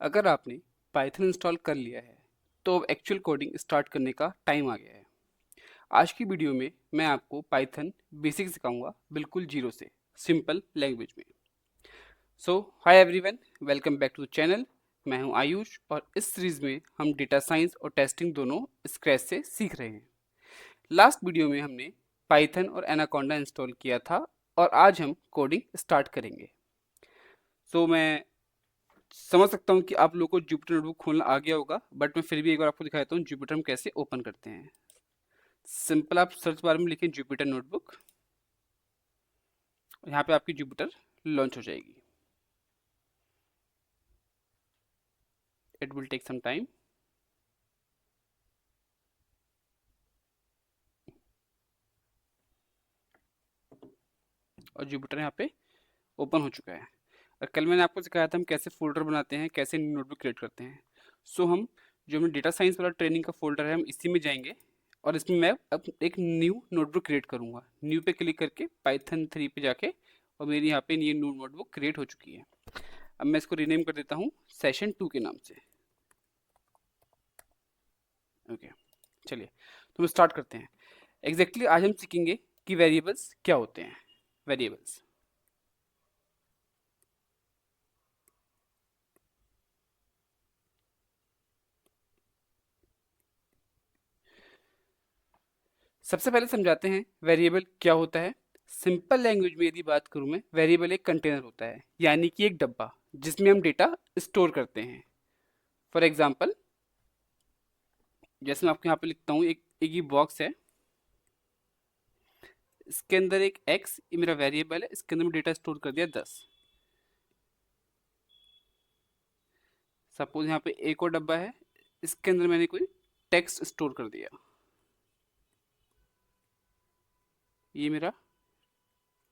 अगर आपने Python install कर लिया है तो अब एक्चुअल कोडिंग स्टार्ट करने का टाइम आ गया है। आज की वीडियो में मैं आपको पाइथन बेसिक सिखाऊंगा बिल्कुल जीरो से, सिंपल लैंग्वेज में। So hi everyone, welcome back to the channel. मैं हूं आयुष और इस सीरीज में हम डेटा साइंस और टेस्टिंग दोनों स्क्रैच से सीख रहे हैं। लास्ट वीडियो में हमने पाइथन और एनाकोंडा इंस्टॉल किया था और आज हम कोडिंग स्टार्ट करेंगे। मैं समझ सकता हूँ कि आप लोगों को जुपिटर नोटबुक खोलना आ गया होगा, बट मैं फिर भी एक बार आपको दिखा देता हूँ जुपिटर हम कैसे ओपन करते हैं। सिंपल आप सर्च बार में लिखें जुपिटर नोटबुक, यहाँ पे आपकी जुपिटर लॉन्च हो जाएगी। It will take some time. और जुपिटर यहाँ पे ओपन हो चुका है। और कल मैंने आपको सिखाया था हम कैसे फोल्डर बनाते हैं, कैसे नोटबुक क्रिएट करते हैं। हम जो हमें डेटा साइंस वाला ट्रेनिंग का फोल्डर है हम इसी में जाएंगे और इसमें मैं अब एक न्यू नोटबुक क्रिएट करूंगा। न्यू पे क्लिक करके पाइथन 3 पे जाके और मेरी यहाँ पे ये न्यू नोटबुक क्रिएट हो चुकी है। अब मैं इसको रीनेम कर देता हूँ सेशन 2 के नाम से। ओके, चलिए तो हम स्टार्ट करते हैं। एग्जैक्टली आज हम सीखेंगे कि वेरिएबल्स क्या होते हैं। वेरिएबल्स सबसे पहले समझाते हैं वेरिएबल क्या होता है। सिंपल लैंग्वेज में यदि बात करूं मैं, वेरिएबल एक कंटेनर होता है, यानी कि एक डब्बा जिसमें हम डेटा स्टोर करते हैं। फॉर एग्जांपल, जैसे मैं आपको यहाँ पे लिखता हूँ, एक ये बॉक्स है, इसके अंदर एक एक्स, ये मेरा वेरिएबल है, इसके अंदर मैं डेटा स्टोर कर दिया 10। सपोज यहाँ पे एक और डब्बा है, इसके अंदर मैंने कोई टेक्स्ट स्टोर कर दिया, ये मेरा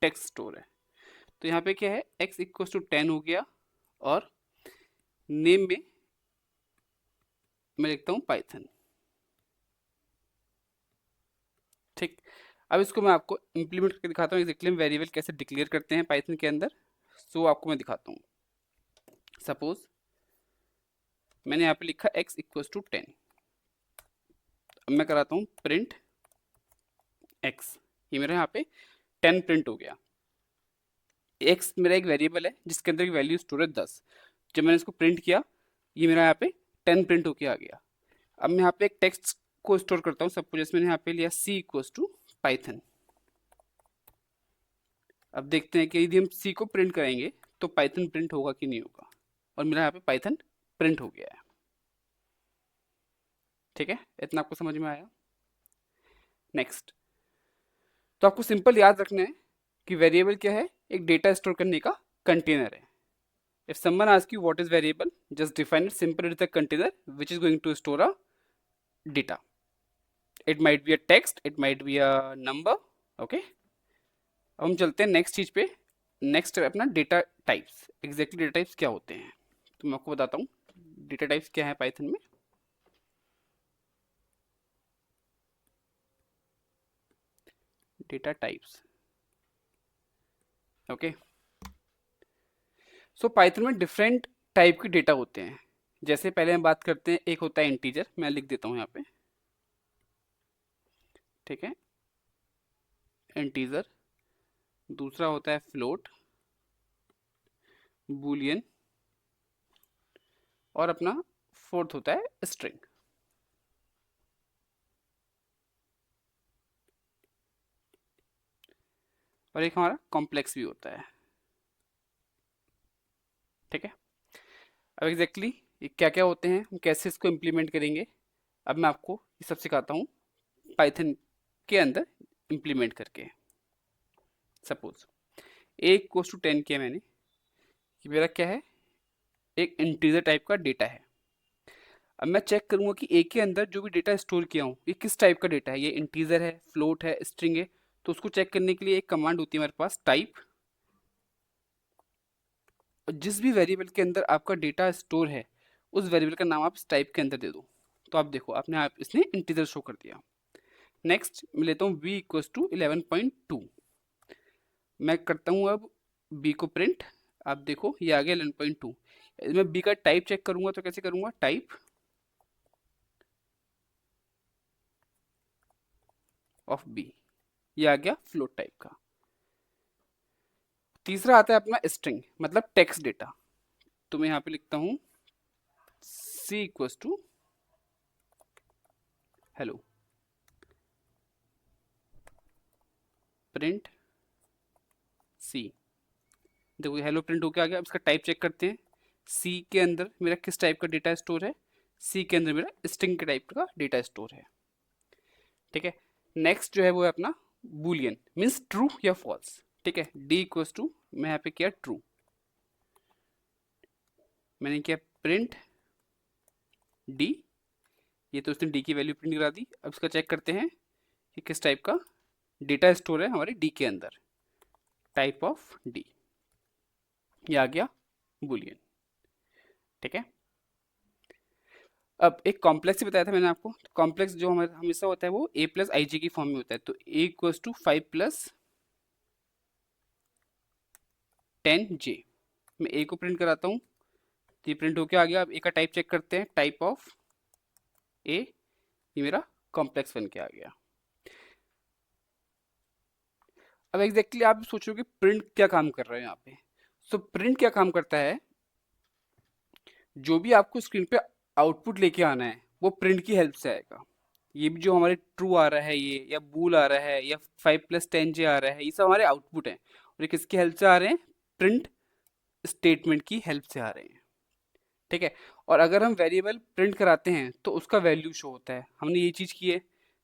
टेक्स्ट स्टोर है। तो यहाँ पे क्या है, x इक्वल टू 10 हो गया और नेम में मैं लिखता हूँ पाइथन। ठीक, अब इसको मैं आपको इंप्लीमेंट करके दिखाता हूँ एग्जैक्टली हम वेरिएबल कैसे डिक्लेयर करते हैं पाइथन के अंदर। आपको मैं दिखाता हूँ। सपोज मैंने यहाँ पे लिखा x इक्वल टू 10। अब मैं कराता हूँ प्रिंट x, ये मेरा यहाँ पे 10 प्रिंट हो गया। x मेरा एक वेरिएबल है जिसके अंदर की वैल्यू स्टोर है 10। जब मैंने इसको प्रिंट किया, ये मेरा यहाँ पे 10 प्रिंट होके आ गया। अब मैं यहाँ पे एक टेक्स्ट को स्टोर करता हूँ। सपोज जैसे मैंने यहाँ पे लिया c इक्वल टू पाइथन। अब देखते हैं कि यदि हम c को प्रिंट करेंगे तो पाइथन प्रिंट होगा कि नहीं होगा। और मेरा यहाँ पे पाइथन प्रिंट हो गया है। ठीक है, इतना आपको समझ में आया। नेक्स्ट, तो आपको सिंपल याद रखना है कि वेरिएबल क्या है, एक डेटा स्टोर करने का कंटेनर है। If someone ask you what is variable, just define it simple, it is a container which is going to store a data. It might be a text, it might be a number. Okay, अब हम चलते हैं next चीज पे। Next है अपना data types. Exactly data types क्या होते हैं तो मैं आपको बताता हूँ डेटा टाइप्स क्या है पाइथन में। Data types, okay. पाइथन में डिफरेंट टाइप के डेटा होते हैं। जैसे पहले हम बात करते हैं, एक होता है इंटीजर, मैं लिख देता हूँ यहाँ पे। ठीक है, इंटीजर। दूसरा होता है फ्लोट, बूलियन, और अपना फोर्थ होता है स्ट्रिंग। और एक हमारा कॉम्प्लेक्स भी होता है। ठीक है, अब एग्जैक्टली ये क्या क्या होते हैं, हम कैसे इसको इम्प्लीमेंट करेंगे, अब मैं आपको ये सब सिखाता हूँ पाइथन के अंदर इम्प्लीमेंट करके। सपोज ए इक्वल्स टू 10 किया मैंने, कि मेरा क्या है, एक इंटीजर टाइप का डेटा है। अब मैं चेक करूंगा कि ए के अंदर जो भी डेटा स्टोर किया हूँ ये किस टाइप का डेटा है, ये इंटीजर है, फ्लोट है, स्ट्रिंग है। तो उसको चेक करने के लिए एक कमांड होती है हमारे पास, टाइप। और जिस भी वेरिएबल के अंदर आपका डेटा स्टोर है उस वेरिएबल का नाम आप इस टाइप के अंदर दे दो। तो आप देखो आपने आप इसने इंटीजर शो कर दिया। नेक्स्ट मैं लेता हूँ b इक्वल्स टू 11.2। मैं करता हूँ अब b को प्रिंट। आप देखो ये आ गया 11.2। मैं बी का टाइप चेक करूंगा तो कैसे करूंगा, टाइप ऑफ बी, ये आ गया फ्लोट टाइप का। तीसरा आता है अपना स्ट्रिंग, मतलब टेक्स्ट डेटा। तो मैं यहाँ पे लिखता हूँ सी इक्वल्स टू हेलो, प्रिंट सी। देखो हेलो प्रिंट होके आ गया। अब इसका टाइप चेक करते हैं, सी के अंदर मेरा किस टाइप का डेटा स्टोर है, सी के अंदर मेरा स्ट्रिंग के टाइप का डेटा स्टोर है। ठीक है, नेक्स्ट जो है वो है अपना बूलियन, मीन्स ट्रू या फॉल्स। ठीक है, डी इक्वल्स टू, मैं यहाँ पे किया ट्रू, मैंने किया प्रिंट डी, ये तो उसने डी की वैल्यू प्रिंट करा दी। अब इसका चेक करते हैं कि किस टाइप का डेटा स्टोर है हमारे डी के अंदर, टाइप ऑफ डी, ये आ गया बूलियन। ठीक है, अब एक कॉम्प्लेक्स ही बताया था मैंने आपको, कॉम्प्लेक्स जो हमारे हमेशा होता है वो ए प्लस आई जी की फॉर्म में होता है। तो ए इक्वल्स टू 5 प्लस 10 जे, मैं ए को प्रिंट कराता हूँ, तो ये प्रिंट होके आ गया। अब ए का टाइप चेक करते हैं, टाइप ऑफ ए, ये मेरा कॉम्प्लेक्स बन के आ गया। अब एग्जैक्टली आप सोचोगे प्रिंट क्या काम कर रहा है यहाँ पे। सो प्रिंट क्या काम करता है, जो भी आपको स्क्रीन पे आउटपुट लेके आना है वो प्रिंट की हेल्प से आएगा। ये भी जो हमारे ट्रू आ रहा है ये, या बूल आ रहा है, या 5 + 10 जे आ रहा है, ये सब हमारे आउटपुट हैं, और ये किसकी हेल्प से आ रहे हैं, प्रिंट स्टेटमेंट की हेल्प से आ रहे हैं। ठीक है, और अगर हम वेरिएबल प्रिंट कराते हैं तो उसका वैल्यू शो होता है। हमने ये चीज़ की है,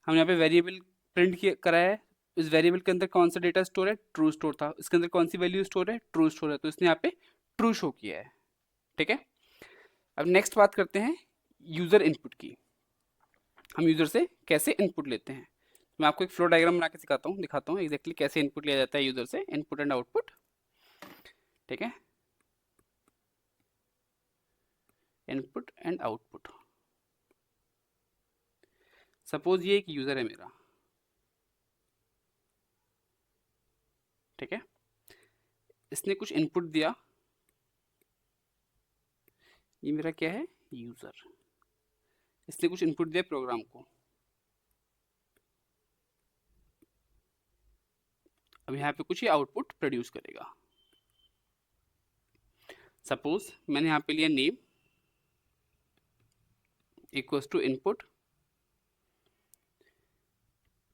हमने यहाँ पे वेरिएबल प्रिंट किया कराया है, इस वेरिएबल के अंदर कौन सा डेटा स्टोर है, ट्रू स्टोर था, इसके अंदर कौन सी वैल्यू स्टोर है, ट्रू स्टोर है, तो इसने यहाँ पे ट्रू शो किया है। ठीक है, अब नेक्स्ट बात करते हैं यूज़र इनपुट की, हम यूज़र से कैसे इनपुट लेते हैं। मैं आपको एक फ्लो डायग्राम बना के सिखाता हूँ, दिखाता हूँ एग्जैक्टली कैसे इनपुट लिया जाता है यूज़र से, इनपुट एंड आउटपुट। ठीक है, इनपुट एंड आउटपुट। सपोज ये एक यूज़र है मेरा, ठीक है, इसने कुछ इनपुट दिया, ये मेरा क्या है, यूज़र, इसने कुछ इनपुट दिया प्रोग्राम को। अब यहाँ पे कुछ ये आउटपुट प्रोड्यूस करेगा। सपोज मैंने यहाँ पे लिया name equals to input,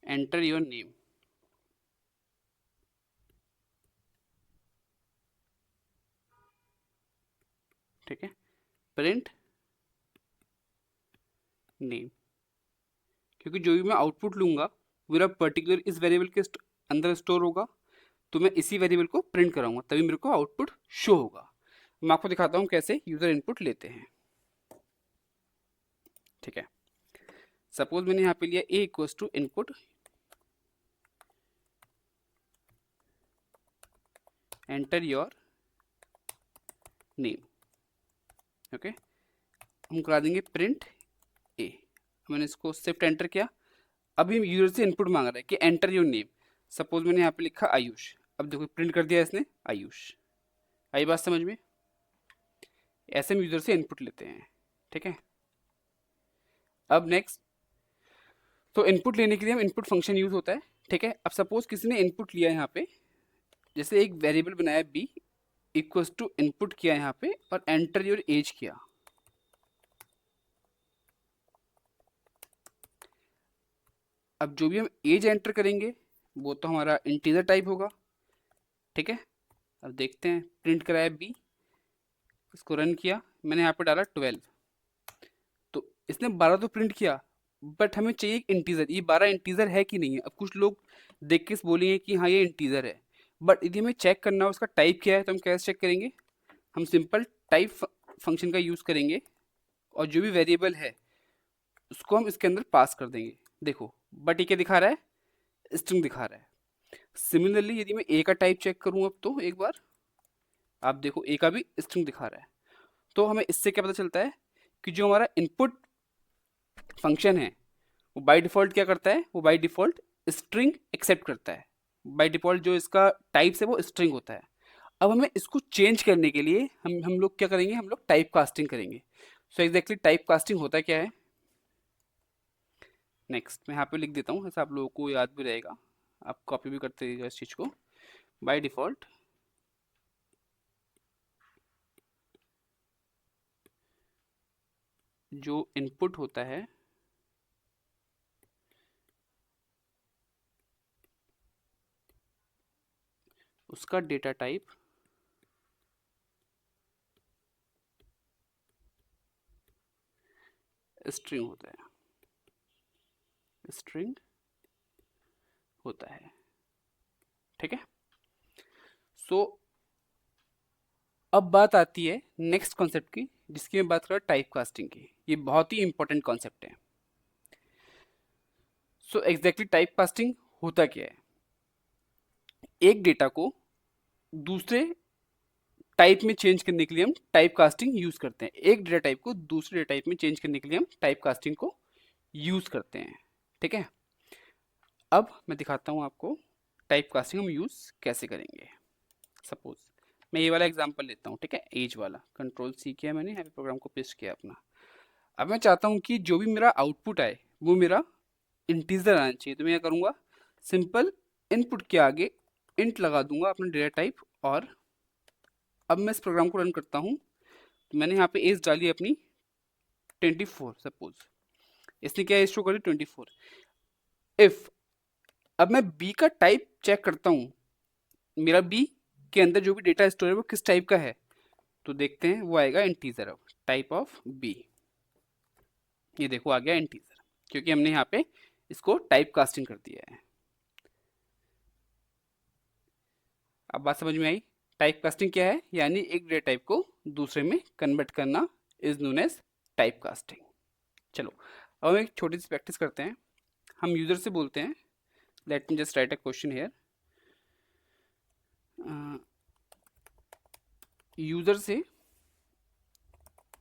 enter your name. ठीक है, प्रिंट नेम, क्योंकि जो भी मैं आउटपुट लूंगा मेरा पर्टिकुलर इस वेरिएबल के अंदर स्टोर होगा, तो मैं इसी वेरिएबल को प्रिंट कराऊंगा तभी मेरे को आउटपुट शो होगा। मैं आपको दिखाता हूँ कैसे यूज़र इनपुट लेते हैं। ठीक है, सपोज मैंने यहाँ पे लिया a equals to input, enter your name. Okay, हम करा देंगे प्रिंट ए। मैंने इसको शिफ्ट एंटर किया, अभी यूजर से इनपुट मांग रहा है कि एंटर योर नेम। सपोज मैंने यहाँ पे लिखा आयुष, अब देखो प्रिंट कर दिया इसने आयुष। आई बात समझ में, ऐसे हम यूजर से इनपुट लेते हैं। ठीक है, अब नेक्स्ट, तो इनपुट लेने के लिए हम इनपुट फंक्शन यूज होता है। ठीक है, अब सपोज किसी ने इनपुट लिया यहाँ पे, जैसे एक वेरिएबल बनाया बी इक्वल्स टू इनपुट किया यहाँ पे और एंटर योर एज किया। अब जो भी हम एज एंटर करेंगे वो तो हमारा इंटीजर टाइप होगा। ठीक है, अब देखते हैं, प्रिंट कराया बी, इसको रन किया, मैंने यहाँ पे डाला 12, तो इसने 12 तो प्रिंट किया, बट हमें चाहिए इंटीजर, ये 12 इंटीजर है कि नहीं है। अब कुछ लोग देख के बोलेंगे कि हाँ ये इंटीजर है, बट यदि हमें चेक करना हो उसका टाइप क्या है तो हम कैसे चेक करेंगे, हम सिंपल टाइप फंक्शन का यूज़ करेंगे और जो भी वेरिएबल है उसको हम इसके अंदर पास कर देंगे। देखो बट ये क्या दिखा रहा है, स्ट्रिंग दिखा रहा है। सिमिलरली यदि मैं ए का टाइप चेक करूँ अब तो एक बार आप देखो ए का भी स्ट्रिंग दिखा रहा है, तो हमें इससे क्या पता चलता है कि जो हमारा इनपुट फंक्शन है वो बाय डिफ़ॉल्ट क्या करता है, वो बाय डिफ़ॉल्ट स्ट्रिंग एक्सेप्ट करता है। बाय डिफ़ॉल्ट जो इसका टाइप्स है वो स्ट्रिंग होता है। अब हमें इसको चेंज करने के लिए हम लोग क्या करेंगे, हम लोग टाइप कास्टिंग करेंगे। सो एग्जैक्टली टाइप कास्टिंग होता क्या है, नेक्स्ट मैं यहाँ पे लिख देता हूँ, ऐसा आप लोगों को याद भी रहेगा, आप कॉपी भी करते रहिएगा इस चीज़ को। बाय डिफ़ॉल्ट जो इनपुट होता है उसका डेटा टाइप स्ट्रिंग होता है, स्ट्रिंग होता है, ठीक है। सो अब बात आती है नेक्स्ट कॉन्सेप्ट की, जिसकी मैं बात कर रहा हूँ टाइप कास्टिंग की। ये बहुत ही इंपॉर्टेंट कॉन्सेप्ट है। सो एग्जैक्टली टाइप कास्टिंग होता क्या है, एक डेटा को दूसरे टाइप में चेंज करने के लिए हम टाइप कास्टिंग यूज करते हैं। एक डेटा टाइप को दूसरे डेटा टाइप में चेंज करने के लिए हम टाइप कास्टिंग को यूज करते हैं, ठीक है। अब मैं दिखाता हूं आपको टाइप कास्टिंग हम यूज कैसे करेंगे। सपोज मैं ये वाला एग्जांपल लेता हूं, ठीक है, एज वाला। कंट्रोल सी किया मैंने, यहाँ पे प्रोग्राम को पेस्ट किया अपना। अब मैं चाहता हूं कि जो भी मेरा आउटपुट आए वो मेरा इंटीजर आना चाहिए, तो मैं क्या करूंगा, सिंपल इनपुट के आगे इंट लगा दूंगा अपना डेटा टाइप। और अब मैं इस प्रोग्राम को रन करता हूँ, तो मैंने यहाँ पे एज डाली अपनी 24 सपोज, इसने क्या शो करी 24। इफ अब मैं बी का टाइप चेक करता हूँ, मेरा बी के अंदर जो भी डेटा स्टोर है वो किस टाइप का है, तो देखते हैं वो आएगा इंटीजर। अब टाइप ऑफ बी, ये देखो आ गया इंटीजर, क्योंकि हमने यहाँ पे इसको टाइप कास्टिंग कर दिया है। अब बात समझ में आई, टाइप कास्टिंग क्या है, यानी एक डेटा टाइप को दूसरे में कन्वर्ट करना is known as type casting. चलो अब हम एक छोटी सी प्रैक्टिस करते हैं। हम यूजर से बोलते हैं, let me just write a question here. User से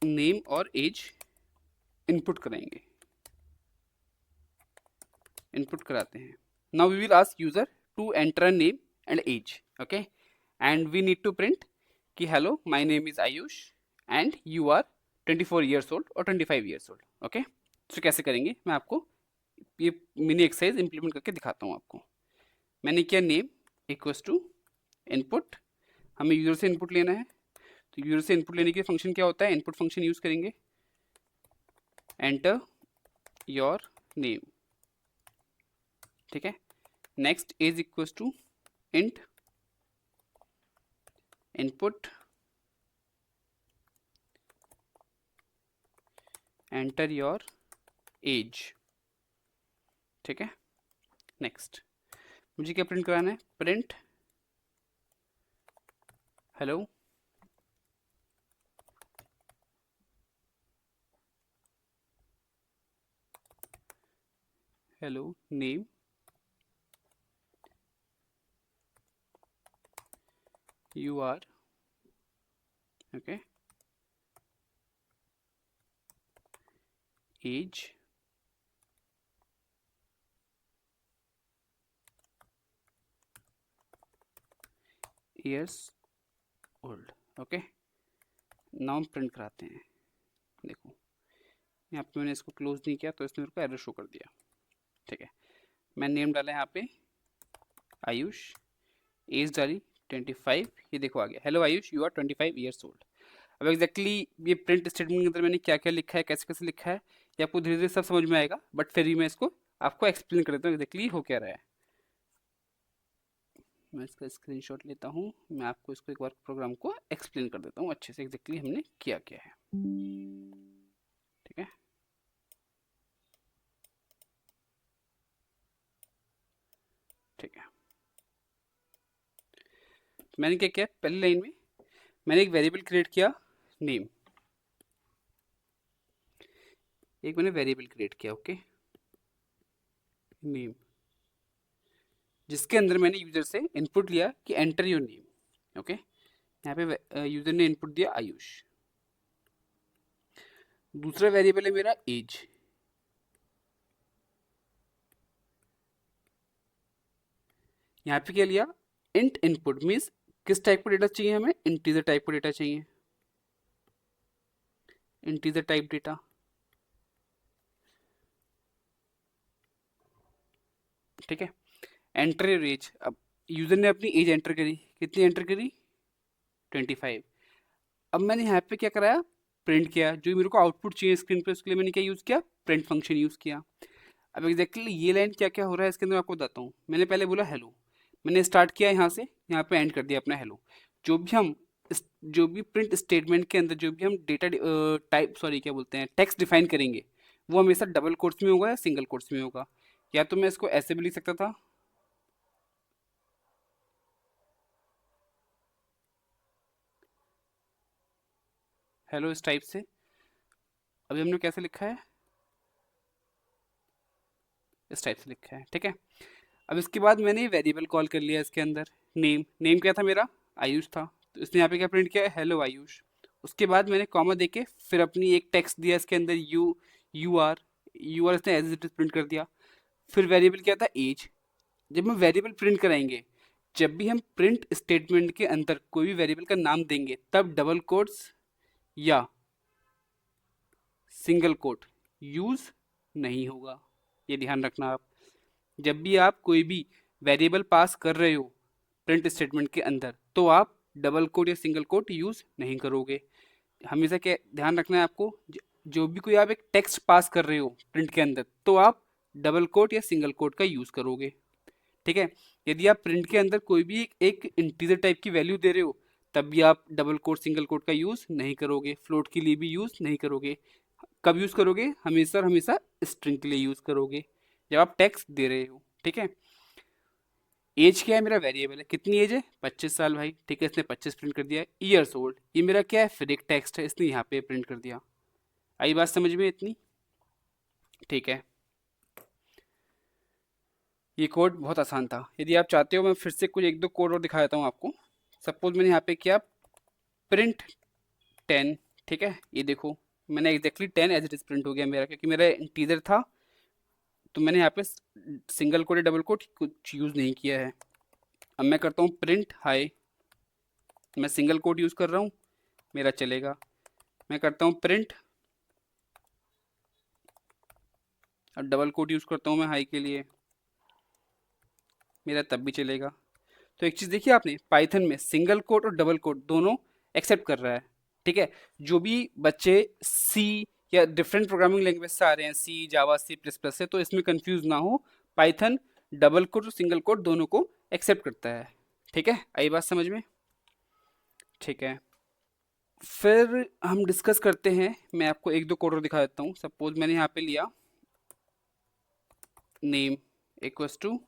नेम और एज इनपुट कराएंगे, इनपुट कराते हैं। Now we will ask user to enter a name and age, okay, and we need to print कि hello my name is Ayush and you are 24 years old और 25 years old, okay. तो कैसे करेंगे, मैं आपको ये मिनी एक्सरसाइज इंप्लीमेंट करके दिखाता हूँ आपको। मैंने किया नेम इक्वल्स टू इनपुट, हमें यूजर से इनपुट लेना है, तो यूजर से इनपुट लेने के फंक्शन क्या होता है, इनपुट फंक्शन यूज करेंगे, एंटर योर नेम, ठीक है। Next is equals to int input enter your age, ठीक है। नेक्स्ट मुझे क्या प्रिंट कराना है, print hello hello name you are, okay, age years old, okay. Now हम प्रिंट कराते हैं, देखो यहाँ पे मैंने इसको क्लोज नहीं किया तो इसने मेरे को एरर शो कर दिया, ठीक है। मैं नेम डाला यहाँ पे आयुष, एज डाली 25, ये देखो आ गया hello Ayush you are 25 years old. अब एग्जैक्टली ये प्रिंट स्टेटमेंट के अंदर मैंने क्या क्या लिखा है, कैसे कैसे लिखा है, ये आपको धीरे धीरे सब समझ में आएगा, बट फिर भी मैं इसको आपको एक्सप्लेन कर देता हूँ एग्जैक्टली हो क्या रहा है। मैं इसका स्क्रीनशॉट लेता हूँ, मैं आपको इसको एक बार प्रोग्राम को एक्सप्लेन कर देता हूँ अच्छे से एग्जैक्टली हमने किया क्या है, ठीक है। ठीक है, तो मैंने क्या किया, पहली लाइन में मैंने एक वेरिएबल क्रिएट किया नेम, एक मैंने वेरिएबल क्रिएट किया, ओके, नेम, जिसके अंदर मैंने यूजर से इनपुट लिया कि एंटर योर नेम, ओके। यहाँ पे यूजर ने इनपुट दिया आयुष। दूसरा वेरिएबल है मेरा एज, यहाँ पे क्या लिया, इंट इनपुट मीन्स किस टाइप का डेटा चाहिए हमें? इंटीजर टाइप का डेटा चाहिए, इंटीजर टाइप डेटा। ठीक है, एंटर योर एज। अब यूजर ने अपनी एज एंटर करी, कितनी एंटर करी? 25। अब मैंने यहाँ पे क्या कराया? प्रिंट किया। जो मेरे को आउटपुट चाहिए स्क्रीन पे, उसके लिए मैंने क्या यूज़ किया? प्रिंट फंक्शन यूज़ किया। अब एग्जैक्टली ये लाइन क्या क्या हो रहा है इसके अंदर मैं आपको बताता हूँ। मैंने पहले बोला हेलो, मैंने स्टार्ट किया यहाँ से, यहाँ पे एंड कर दिया अपना हेलो। जो भी हम जो भी प्रिंट स्टेटमेंट के अंदर जो भी हम डेटा टाइप, सॉरी क्या बोलते हैं, टेक्स्ट डिफाइन करेंगे, वो हमेशा डबल कोट्स में होगा या सिंगल कोट्स में होगा। या तो मैं इसको ऐसे भी लिख सकता था, हेलो इस टाइप से। अभी हमने कैसे लिखा है? इस टाइप से लिखा है। ठीक है, अब इसके बाद मैंने वेरिएबल कॉल कर लिया इसके अंदर। नेम, नेम क्या था मेरा? आयुष था, तो इसने यहाँ पे क्या प्रिंट किया है? हेलो आयुष। उसके बाद मैंने कॉमा देके फिर अपनी एक टेक्स्ट दिया इसके अंदर, यू आर इसने एज इट इज प्रिंट कर दिया। फिर वेरिएबल क्या था? एज। जब हम वेरिएबल प्रिंट कराएंगे, जब भी हम प्रिंट स्टेटमेंट के अंदर कोई भी वेरिएबल का नाम देंगे, तब डबल कोट्स या सिंगल कोट यूज नहीं होगा। ये ध्यान रखना आप। जब भी आप कोई भी वेरिएबल पास कर रहे हो प्रिंट स्टेटमेंट के अंदर, तो आप डबल कोट या सिंगल कोट यूज नहीं करोगे। हमेशा क्या ध्यान रखना है आपको? जो भी कोई आप एक टेक्स्ट पास कर रहे हो प्रिंट के अंदर, तो आप डबल कोट या सिंगल कोट का यूज करोगे। ठीक है, यदि आप प्रिंट के अंदर कोई भी एक इंटीजर टाइप की वैल्यू दे रहे हो, तब भी आप डबल कोट सिंगल कोट का यूज नहीं करोगे। फ्लोट के लिए भी यूज नहीं करोगे। कब यूज करोगे? हमेशा और हमेशा स्ट्रिंग के लिए यूज करोगे, जब आप टेक्स्ट दे रहे हो। ठीक है, एज क्या है? मेरा वेरिएबल है। कितनी एज है? 25 साल भाई। ठीक है, इसने 25 प्रिंट कर दिया। ईयर्स ओल्ड, ये मेरा क्या है? फिर एक टेक्स्ट है, इसने यहाँ पे प्रिंट कर दिया। आई बात समझ में इतनी? ठीक है, ये कोड बहुत आसान था। यदि आप चाहते हो मैं फिर से कुछ एक दो कोड और दिखा देता हूँ आपको। सपोज मैंने यहाँ पे किया प्रिंट 10। ठीक है, ये देखो मैंने exactly 10 as it is print हो गया मेरा, क्योंकि मेरा इंटीजर था, तो मैंने यहाँ पे सिंगल कोड या डबल कोड कुछ यूज़ नहीं किया है। अब मैं करता हूँ प्रिंट हाई, मैं सिंगल कोड यूज़ कर रहा हूँ, मेरा चलेगा। मैं करता हूँ प्रिंट, अब डबल कोड यूज़ करता हूँ मैं हाई के लिए, मेरा तब भी चलेगा। तो एक चीज़ देखिए आपने, पाइथन में सिंगल कोड और डबल कोड दोनों एक्सेप्ट कर रहा है। ठीक है, जो भी बच्चे सी या डिफरेंट प्रोग्रामिंग लैंग्वेज से आ रहे हैं, सी, जावा, सी प्लस प्लस से, तो इसमें कंफ्यूज ना हो। पाइथन डबल कोड और सिंगल कोड दोनों को एक्सेप्ट करता है। ठीक है, आई बात समझ में? ठीक है, फिर हम डिस्कस करते हैं। मैं आपको एक दो कोड और दिखा देता हूँ। सपोज मैंने यहाँ पे लिया name equals to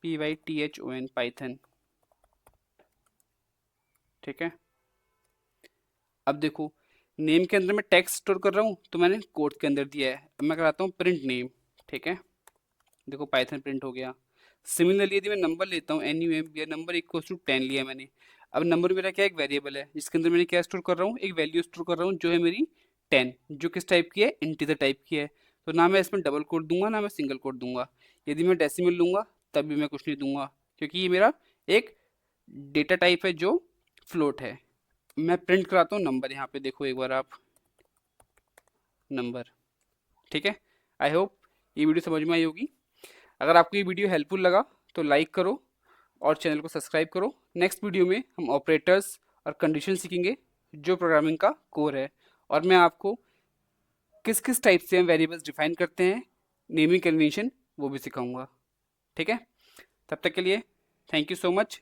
python Python. ठीक है, अब देखो नेम के अंदर मैं टेक्स्ट स्टोर कर रहा हूँ, तो मैंने कोड के अंदर दिया है। अब मैं कराता हूँ प्रिंट नेम। ठीक है, देखो पाइथन प्रिंट हो गया। सिमिलरली यदि मैं नंबर लेता हूँ, NUM, या नंबर इक्वल्स टू 10 लिया मैंने। अब नंबर मेरा क्या? एक वेरिएबल है, जिसके अंदर मैंने क्या स्टोर कर रहा हूँ? एक वैल्यू स्टोर कर रहा हूँ, जो है मेरी 10, जो किस टाइप की है? इंटीजर टाइप की है। तो ना मैं इसमें डबल कोड दूंगा, ना मैं सिंगल कोड दूंगा। यदि मैं डेसिमल लूंगा, तब भी मैं कुछ नहीं दूंगा, क्योंकि ये मेरा एक डेटा टाइप है जो फ्लोट है। मैं प्रिंट कराता हूँ नंबर, यहाँ पे देखो एक बार आप, नंबर। ठीक है, आई होप ये वीडियो समझ में आई होगी। अगर आपको ये वीडियो हेल्पफुल लगा तो लाइक करो और चैनल को सब्सक्राइब करो। नेक्स्ट वीडियो में हम ऑपरेटर्स और कंडीशन सीखेंगे, जो प्रोग्रामिंग का कोर है, और मैं आपको किस किस टाइप से हम वेरिएबल्स डिफाइन करते हैं, नेमिंग कन्वेंशन, वो भी सिखाऊंगा। ठीक है, तब तक के लिए थैंक यू सो मच।